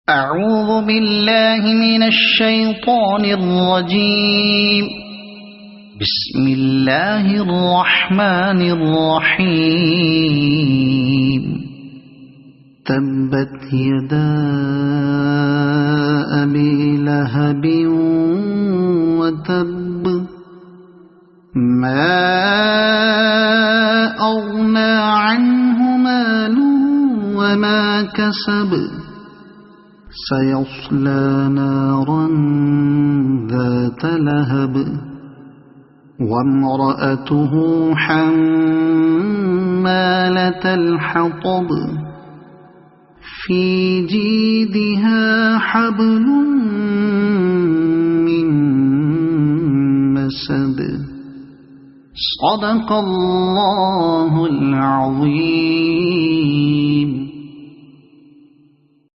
أعوذ بالله من الشيطان الرجيم. بسم الله الرحمن الرحيم. تبت يدا أبي لهب وتب ما أغنى عنه ماله وما كسب سيصلى نارا ذات لهب وامرأته حمالة الحطب في جيدها حبل من مسد. صدق الله العظيم.